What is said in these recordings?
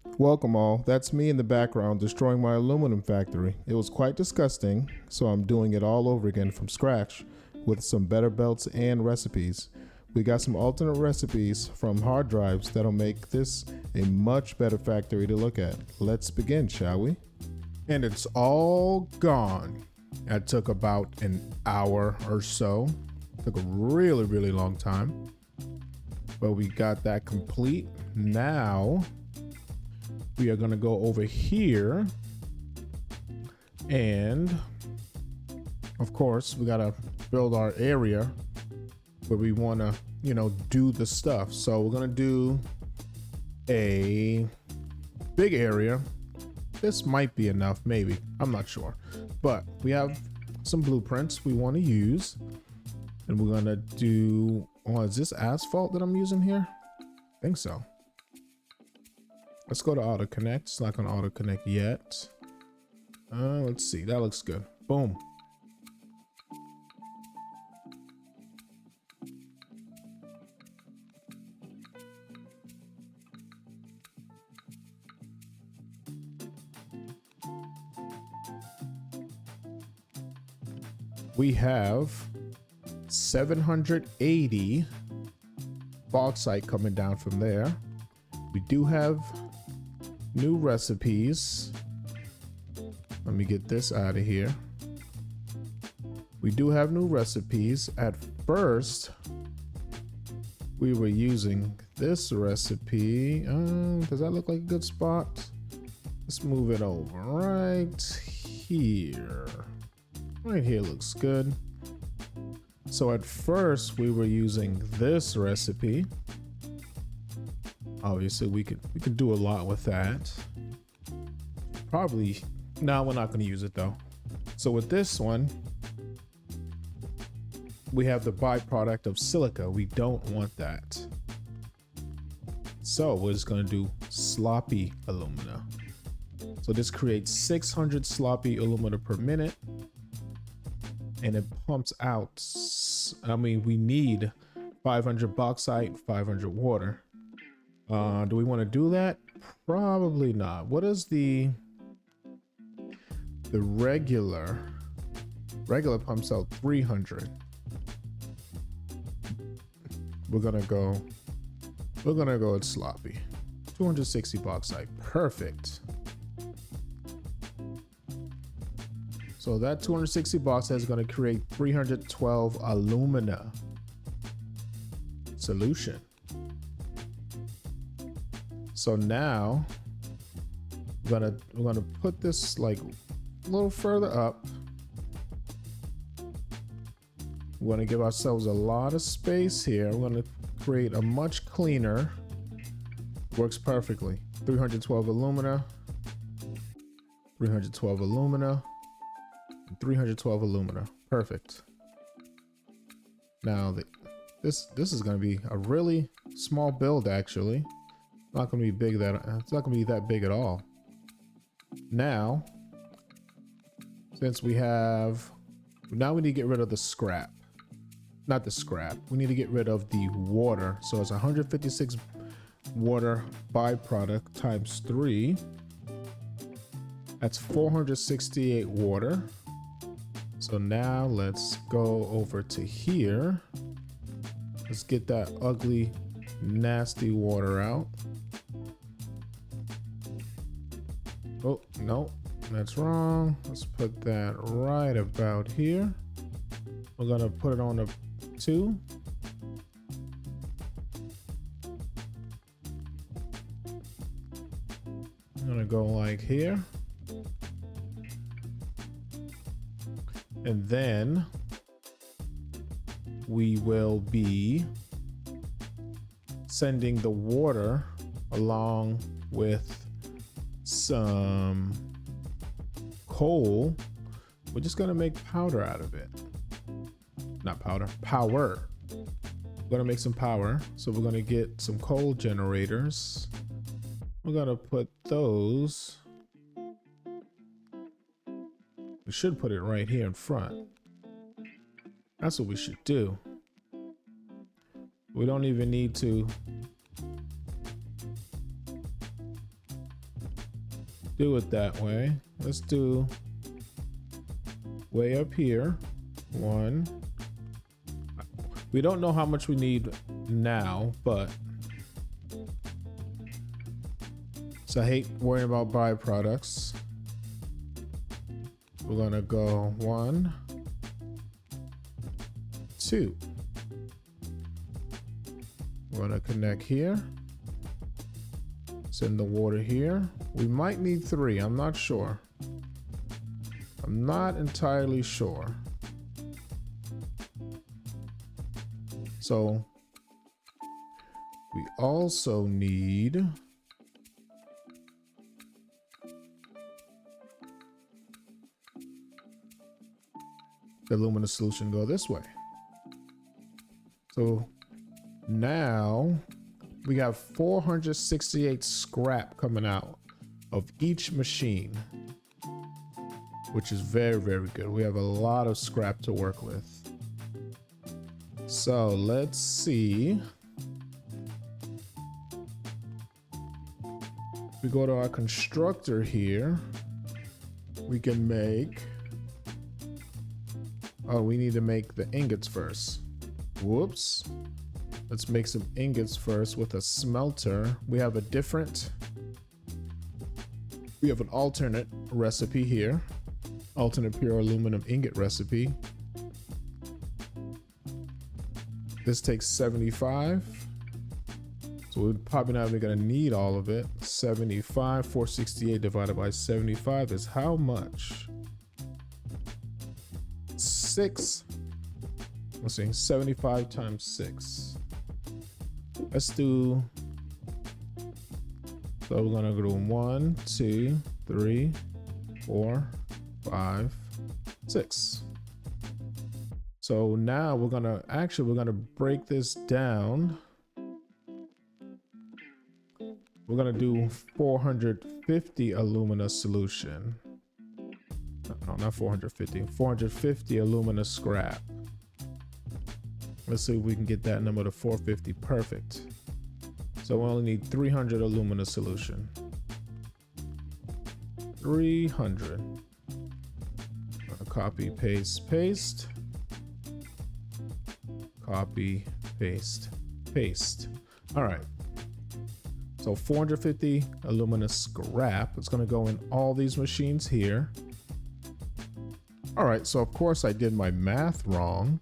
Welcome all, that's me in the background destroying my aluminum factory. It was quite disgusting, so I'm doing it all over again from scratch with some better belts and recipes. We got some alternate recipes from hard drives that'll make this a much better factory to look at. Let's begin, shall we? And it's all gone. That took about an hour or so. Took a really long time. But we got that complete. Now we are going to go over here, and of course we got to build our area where we want to do the stuff. So we're going to do a big area. This might be enough, maybe, I'm not sure, but we have some blueprints we want to use, and we're going to do, is this asphalt that I'm using here? I think so. Let's go to auto connect. It's not going to auto connect yet. Let's see. That looks good. Boom. We have 780 bauxite coming down from there. We do have new recipes. Let me get this out of here. We do have new recipes. At first, we were using this recipe. Does that look like a good spot? Let's move it over right here. Right here looks good. So at first, we were using this recipe. Obviously, we could do a lot with that. Probably, no, we're not going to use it though. So with this one, we have the byproduct of silica. We don't want that. So we're just going to do sloppy alumina. So this creates 600 sloppy alumina per minute, and it pumps out. I mean, we need 500 bauxite, 500 water. Do we want to do that? Probably not. What is the regular pumps out 300. We're gonna go with sloppy. 260 bauxite. Perfect. So that 260 bauxite is going to create 312 alumina. Solution. So now we're gonna put this like a little further up. We're gonna give ourselves a lot of space here. We're gonna create a much cleaner. Works perfectly. 312 alumina. 312 alumina. 312 alumina. Perfect. Now this is gonna be a really small build actually. Not gonna be big it's not gonna be that big at all. Now, since we need to get rid of the scrap. Not the scrap. We need to get rid of the water. So it's 156 water byproduct times 3. That's 468 water. So now let's go over to here. Let's get that ugly, nasty water out. Oh, no, that's wrong. Let's put that right about here. We're gonna put it on a 2. I'm gonna go like here. And then we will be sending the water along with some coal. We're just gonna make powder out of it. Not powder, power. We're gonna make some power. So we're gonna get some coal generators. We're gonna put those. We should put it right here in front. That's what we should do. We don't even need to do it that way. Let's do way up here. 1. We don't know how much we need now, but so I hate worrying about byproducts. We're gonna go 1, 2. We're gonna connect here. Send the water here. We might need 3. I'm not sure. I'm not entirely sure. So we also need the luminous solution go this way. So now we got 468 scrap coming out of each machine, which is very, very good. We have a lot of scrap to work with. So let's see. We go to our constructor here. We can make, oh, we need to make the ingots first. Whoops. Let's make some ingots first with a smelter. We have an alternate recipe here. Alternate pure aluminum ingot recipe. This takes 75. So we're probably not even gonna need all of it. 75, 468 divided by 75 is how much? 6. Let's see, 75 times 6. Let's do, so we're gonna do 1, 2, 3, 4, 5, 6. So now we're gonna break this down. We're gonna do 450 alumina solution. No, not 450. 450 alumina scrap. Let's see if we can get that number to 450. Perfect. So we only need 300 alumina solution. 300. Copy, paste, paste. Copy, paste, paste. All right. So 450 alumina scrap. It's going to go in all these machines here. All right. So of course I did my math wrong.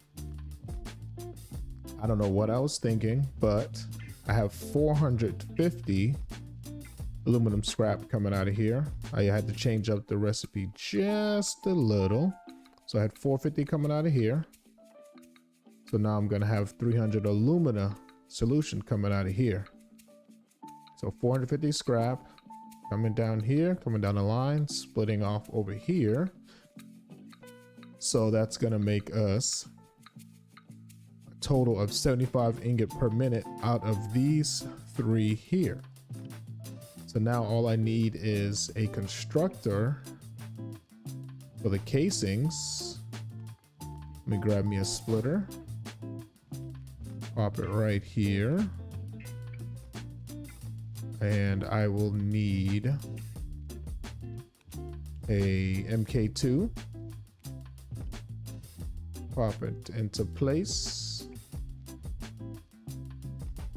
I don't know what I was thinking, but I have 450 aluminum scrap coming out of here. I had to change up the recipe just a little. So I had 450 coming out of here. So now I'm going to have 300 alumina solution coming out of here. So 450 scrap coming down here, coming down the line, splitting off over here. So that's going to make us a total of 75 ingot per minute out of these 3 here. So now all I need is a constructor for the casings. Let me grab me a splitter. Pop it right here. And I will need a MK2. Pop it into place.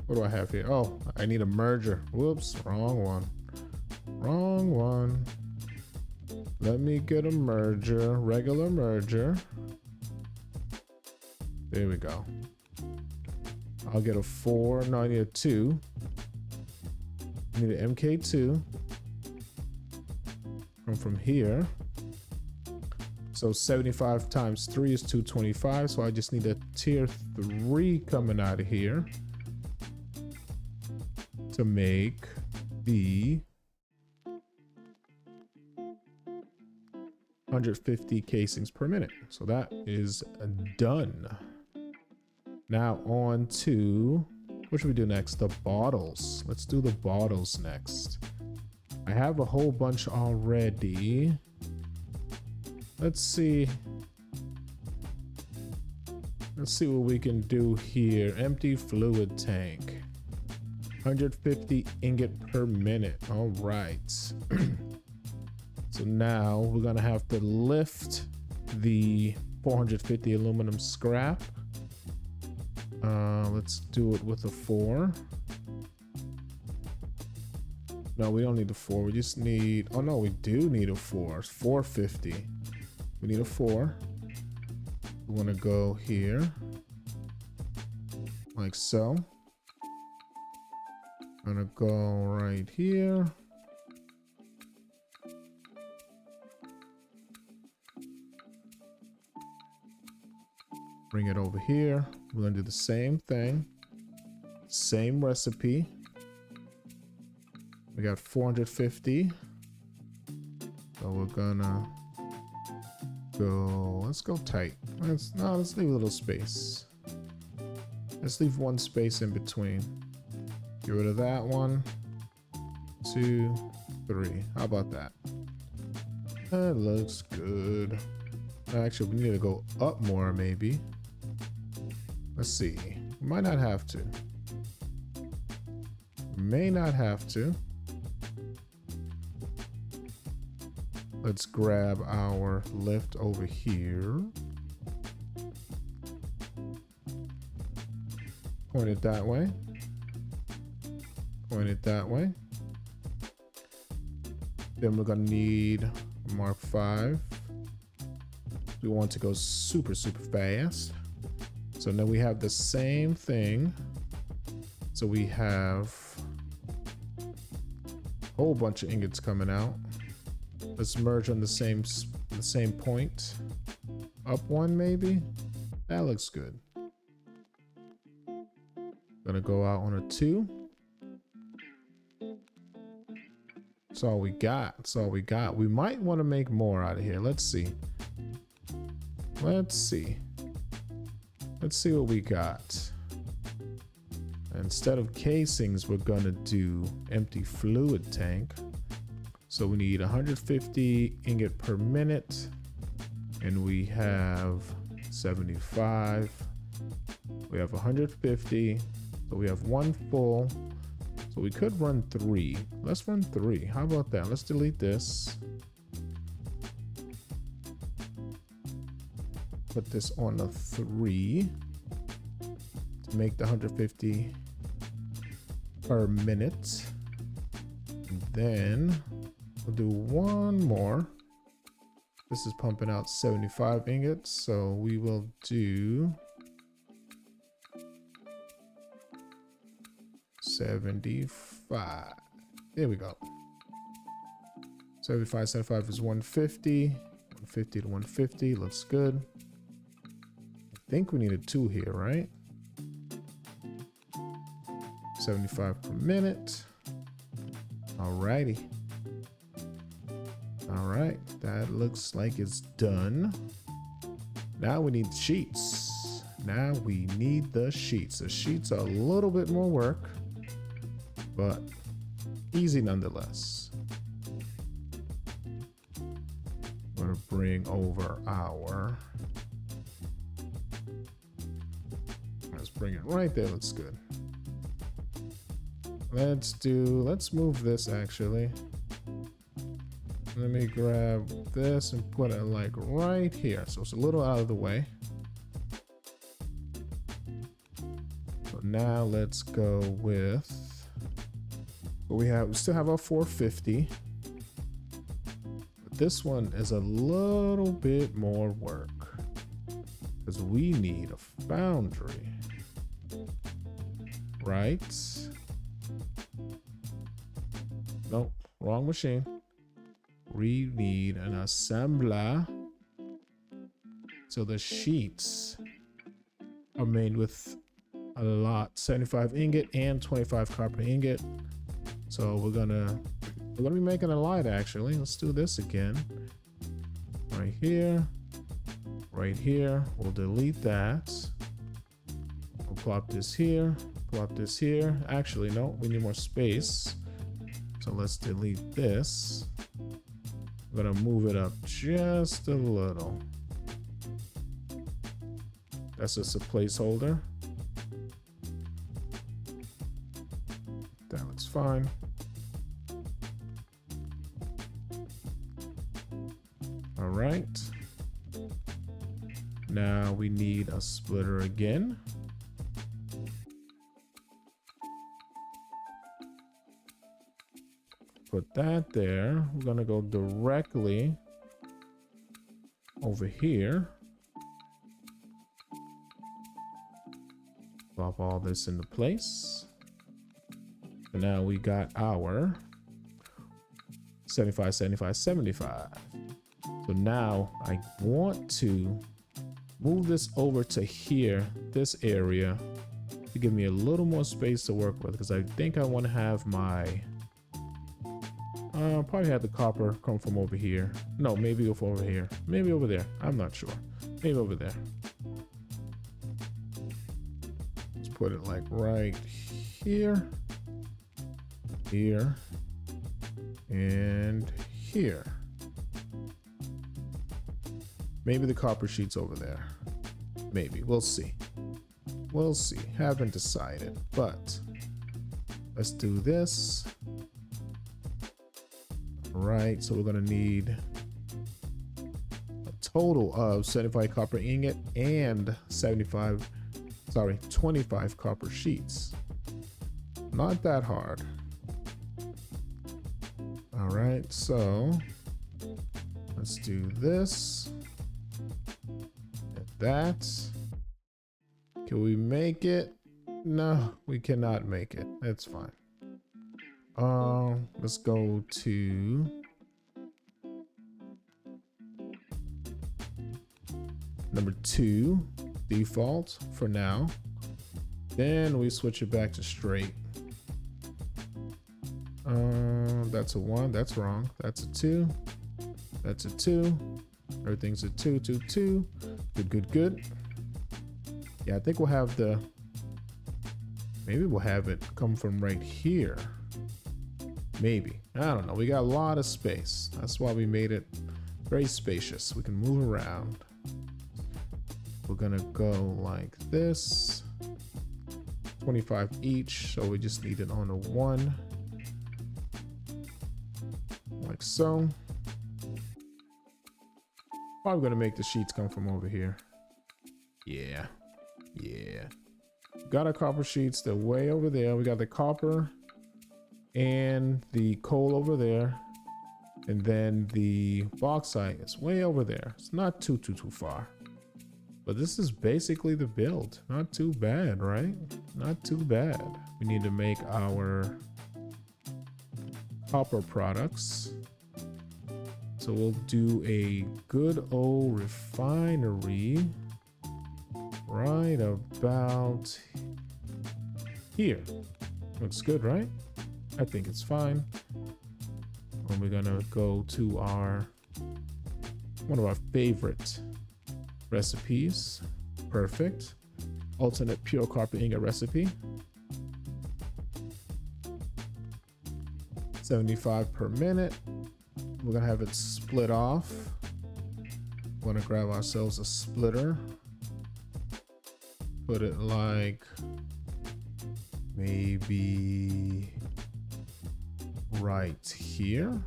What do I have here? Oh, I need a merger. Whoops, wrong one. Wrong one. Let me get a merger, regular merger. There we go. I'll get a 4. No, I need a 2. I need an MK2. From here. So 75 times 3 is 225. So I just need a tier 3 coming out of here to make the 150 casings per minute. So that is done. Now on to, what should we do next? The bottles. Let's do the bottles next. I have a whole bunch already. Let's see. Let's see what we can do here. Empty fluid tank. 150 ingot per minute. All right. So now we're gonna have to lift the 450 aluminum scrap. Let's do it with a 4. No, we don't need a 4. We just need, oh no, we do need a 4. It's 450. We need a 4. We want to go here like so. I'm gonna go right here. Bring it over here. We're gonna do the same thing. Same recipe. We got 450. So we're gonna go, let's go tight. Let's leave a little space. Let's leave one space in between. Get rid of that one. 2, 3. How about that? That looks good. Actually, we need to go up more maybe. Let's see. We might not have to. May not have to. Let's grab our lift over here. Point it that way. Point it that way. Then we're gonna need Mark 5. We want to go super fast. So now we have the same thing. So we have a whole bunch of ingots coming out. Let's merge on the same point. Up one maybe. That looks good. Gonna go out on a 2. That's all we got. That's all we got. We might want to make more out of here. Let's see. Let's see. Let's see what we got. Instead of casings, we're gonna do empty fluid tank. So we need 150 ingot per minute, and we have 75. We have 150, so we have 1 full. So we could run 3. Let's run 3. How about that? Let's delete this. Put this on a 3 to make the 150 per minute. And then we'll do one more. This is pumping out 75 ingots, so we will do 75. There we go. 75 is 150. 150 to 150 looks good. I think we need a 2 here, right? 75 per minute. Alrighty. All right, that looks like it's done. Now we need sheets. Now we need the sheets. The sheets are a little bit more work, but easy nonetheless. I'm gonna bring over our, let's bring it right there. Looks good. Let's move this actually. Let me grab this and put it like right here. So it's a little out of the way. So now let's go with what we have. We still have our 450. But this one is a little bit more work because we need a foundry. Right? Nope, wrong machine. We need an assembler. So the sheets are made with a lot, 75 ingot and 25 copper ingot. So we're gonna be making a lot actually. Let's do this again. Right here, right here. We'll delete that. We'll plop this here, plop this here. Actually, no, we need more space. So let's delete this. I'm gonna move it up just a little. That's just a placeholder. That looks fine. All right. Now we need a splitter again. Put that there. We're gonna go directly over here. Plop all this into place. So now we got our 75, 75, 75. So now I want to move this over to here, this area, to give me a little more space to work with, because I think I want to have my probably have the copper come from over here. No, maybe over here, maybe over there. I'm not sure. Maybe over there. Let's put it like right here, here, and here. Maybe the copper sheet's over there. Maybe. We'll see. We'll see. Haven't decided, but let's do this. All right, so we're gonna need a total of 75 copper ingot and 25 copper sheets. Not that hard. All right, so let's do this and that. Can we make it? No, we cannot make it. That's fine. Let's go to number 2 default for now. Then we switch it back to straight. That's a 1. That's wrong. That's a 2. That's a 2. Everything's a 2, 2, 2. Good, good, good. Yeah, I think we'll have the. Maybe we'll have it come from right here. Maybe. I don't know. We got a lot of space. That's why we made it very spacious. We can move around. We're gonna go like this. 25 each. So we just need it on a 1. Like so. Probably gonna make the sheets come from over here. Yeah. Yeah. Got our copper sheets. They're way over there. We got the copper and the coal over there, and then the bauxite is way over there. It's not too far, but this is basically the build. Not too bad, right? Not too bad. We need to make our copper products, so we'll do a good old refinery right about here. Looks good, right? I think it's fine. And we're gonna go to our one of our favorite recipes. Perfect. Alternate pure copper ingot recipe. 75 per minute. We're gonna have it split off. We're gonna grab ourselves a splitter. Put it like maybe right here.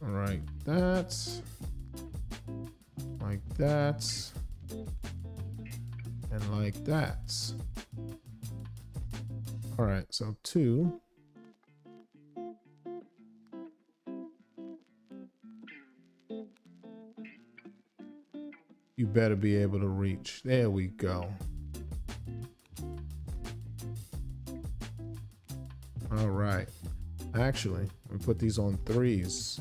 All right, that, like that, and like that. All right, so 2. You better be able to reach. There we go. All right. Actually, we put these on 3s.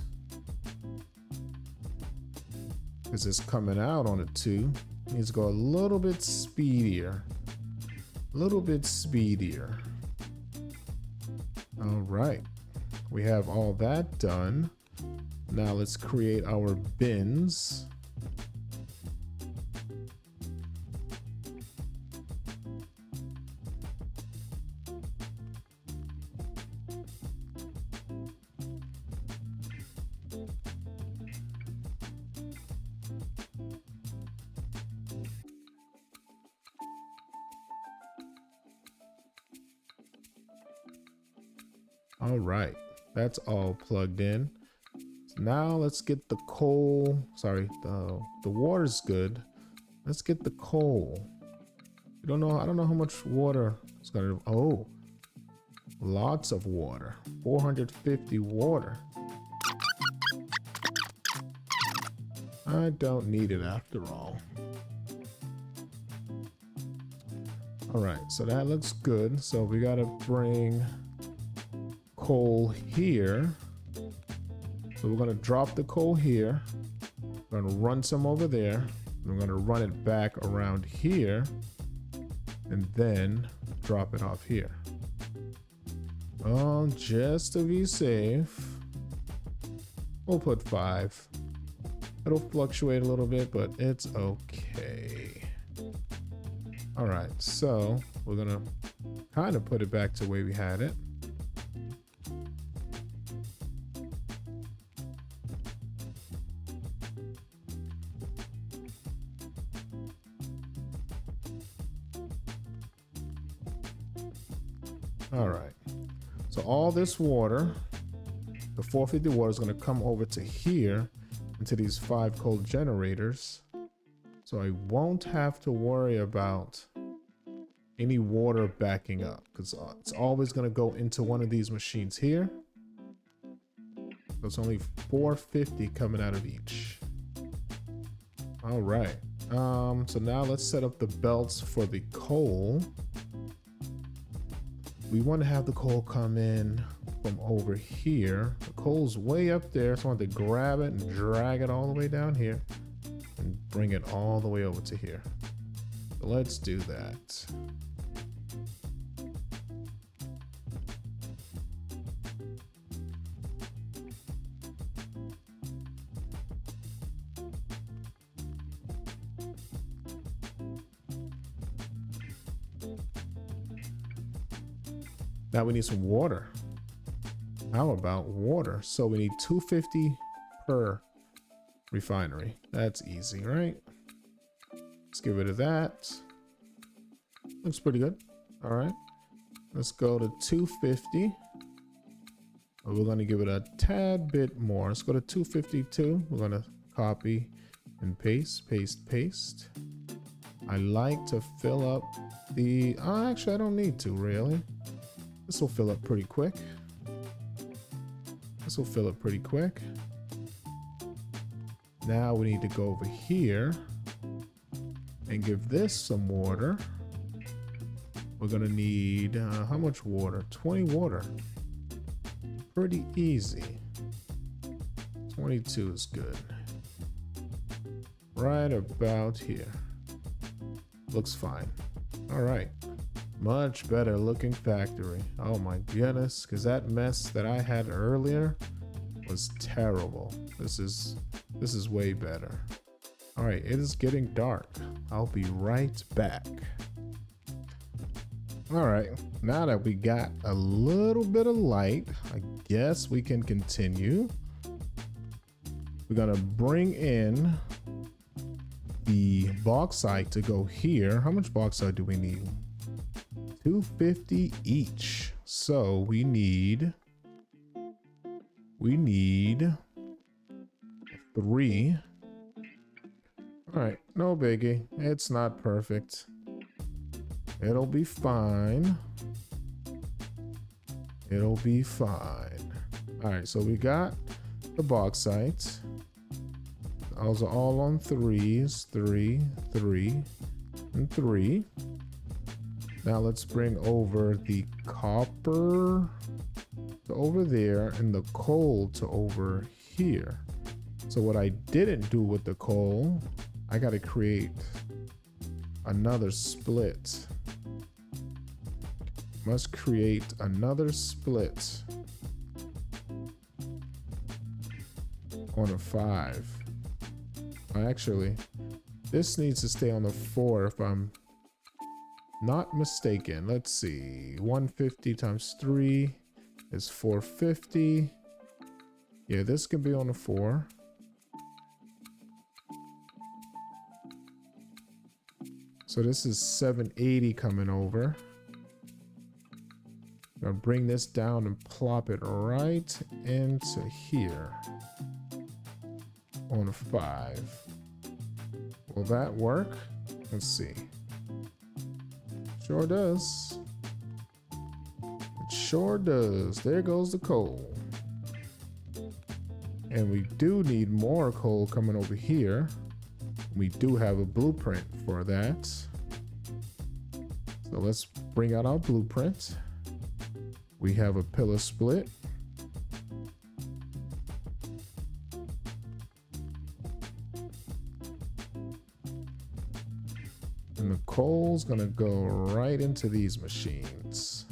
Because it's coming out on a 2. Needs to go a little bit speedier. A little bit speedier. All right. We have all that done. Now let's create our bins. All right, That's all plugged in. So now let's get the coal. Sorry, the water's good. Let's get the coal. I don't know how much water it's gonna. Oh, lots of water. 450 water. I don't need it after all. All right, so that looks good. So we gotta bring coal here. So we're gonna drop the coal here. We're gonna run some over there. We're gonna run it back around here and then drop it off here. Oh, just to be safe, we'll put 5. It'll fluctuate a little bit, but it's okay. All right, so we're gonna kind of put it back to the way we had it. All right, so all this water, the 450 water, is going to come over to here into these 5 coal generators. So I won't have to worry about any water backing up because it's always going to go into one of these machines here. So it's only 450 coming out of each. All right. So now let's set up the belts for the coal. We want to have the coal come in from over here. The coal's way up there, so I want to grab it and drag it all the way down here and bring it all the way over to here. So let's do that. Now we need some water. How about water? So we need 250 per refinery. That's easy, right? Let's get rid of that. Looks pretty good. All right. Let's go to 250. We're going to give it a tad bit more. Let's go to 252. We're going to copy and paste, paste, paste. I like to fill up the... Oh, actually, I don't need to, really. This will fill up pretty quick. This will fill up pretty quick. Now we need to go over here and give this some water. We're gonna need how much water? 20 water. Pretty easy. 22 is good. Right about here. Looks fine. All right. Much better looking factory. Oh my goodness, because that mess that I had earlier was terrible. This is way better. All right, it is getting dark. I'll be right back. All right, now that we got a little bit of light, I guess we can continue. We're gonna bring in the bauxite to go here. How much bauxite do we need? 250 each. So we need 3. All right, no biggie. It's not perfect. It'll be fine. It'll be fine. All right, so we got the bauxite. Those are all on 3s. 3, 3, and 3. Now let's bring over the copper to over there and the coal to over here. So what I didn't do with the coal, I got to create another split. Must create another split on a 5. Actually, this needs to stay on the 4 if I'm not mistaken. Let's see. 150 times 3 is 450. Yeah, this can be on the 4. So this is 780 coming over. Gonna bring this down and plop it right into here on a 5. Will that work? Let's see. Sure does. It sure does. There goes the coal. And we do need more coal coming over here. We do have a blueprint for that. So let's bring out our blueprint. We have a pillar split. And the coal's gonna go right into these machines.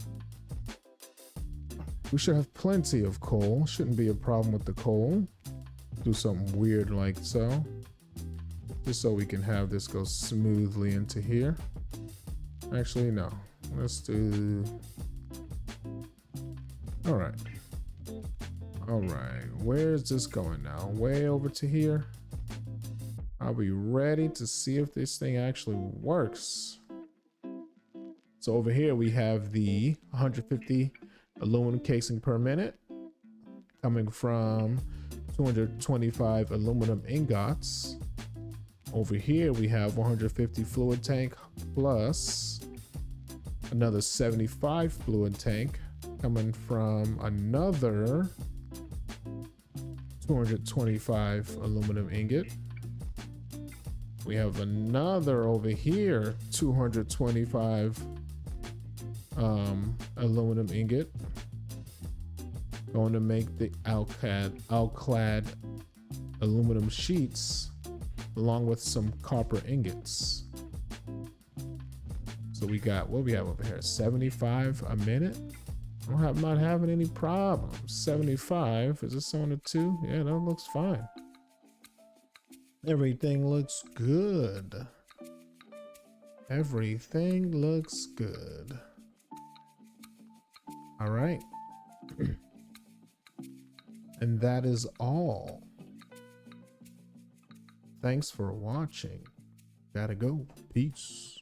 We should have plenty of coal. Shouldn't be a problem with the coal. Do something weird like so. Just so we can have this go smoothly into here. Actually, no. Let's do... Alright. Alright. Where's this going now? Way over to here? Are we ready to see if this thing actually works? So over here we have the 150 aluminum casing per minute coming from 225 aluminum ingots. Over here we have 150 fluid tank plus another 75 fluid tank coming from another 225 aluminum ingot. We have another over here 225 aluminum ingot going to make the alclad aluminum sheets along with some copper ingots. So we got, what we have over here, 75 a minute. I'm not having any problems. 75, is this on a 2? Yeah, that looks fine. Everything looks good. Everything looks good. All right. And that is all. Thanks for watching. Gotta go. Peace.